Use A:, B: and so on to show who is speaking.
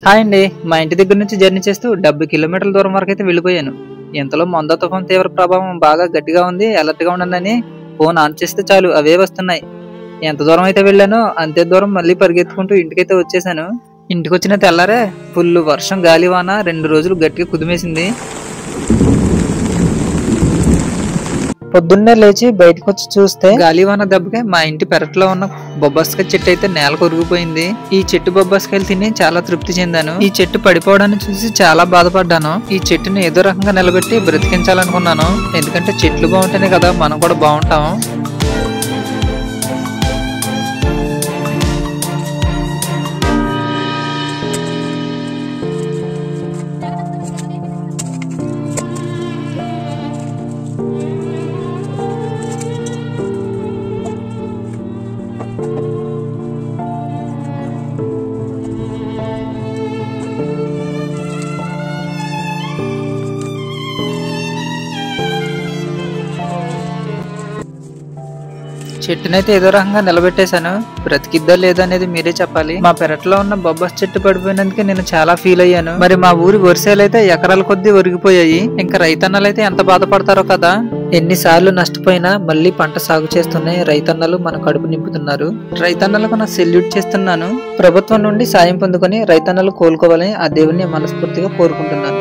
A: Hi అండి. మా ఇంటి దగ్గర నుంచి జర్నీ చేస్తూ 70 కిలోమీటర్ల దూరం వరకైతే వెళ్ళిపోయాను. ఇంతలో మొందా తుఫాన్ తీవ్ర ప్రభావం బాగా గట్టిగా ఉంది. అలర్ట్‌గా ఉండండని ఫోన్ ఆన్ చేస్తే చాలు అవే వస్తున్నాయి. ఎంత దూరం అయితే వెళ్ళానో అంతే దూరం మళ్ళీ పరిగెత్తుకుంటూ ఇంటికైతే వచ్చేసాను. ఇంటికొచ్చిన తెల్లారే ఫుల్లు వర్షం, గాలివాన 2 రోజులు గట్టిగా కుదిమేసింది. పొద్దున్నే లేచి బయటకొచ్చి చూస్తే గాలివాన దెబ్బకి మా ఇంటి పెరట్లో ఉన్న బొబ్బాస్కాయ చెట్టు అయితే నేల కొరిగిపోయింది. ఈ చెట్టు బొబ్బాస్కాయలు తిని చాలా తృప్తి చెందాను. ఈ చెట్టు పడిపోవడాన్ని చూసి చాలా బాధపడ్డాను. ఈ చెట్టుని ఏదో రకంగా నిలబెట్టి బ్రతికించాలనుకున్నాను. ఎందుకంటే చెట్లు బాగుంటేనే కదా మనం కూడా బాగుంటాం. చెట్టునైతే ఏదో రకంగా నిలబెట్టేశాను. బ్రతికిద్దా లేదా అనేది మీరే చెప్పాలి. మా పెరట్లో ఉన్న బొబ్బాస్ చెట్టు పడిపోయినందుకు నేను చాలా ఫీల్ అయ్యాను. మరి మా ఊరి వరిసేలు అయితే ఎకరాల కొద్దీ ఒరిగిపోయాయి. ఇంకా రైతన్నలు అయితే ఎంత బాధపడతారో కదా. ఎన్నిసార్లు నష్టపోయినా మళ్ళీ పంట సాగు చేస్తున్నాయి రైతన్నలు మన కడుపు నింపుతున్నారు. రైతన్నలకు నా సెల్యూట్ చేస్తున్నాను. ప్రభుత్వం నుండి సాయం పొందుకొని రైతన్నలు కోలుకోవాలని ఆ దేవుణ్ణి మనస్ఫూర్తిగా కోరుకుంటున్నాను.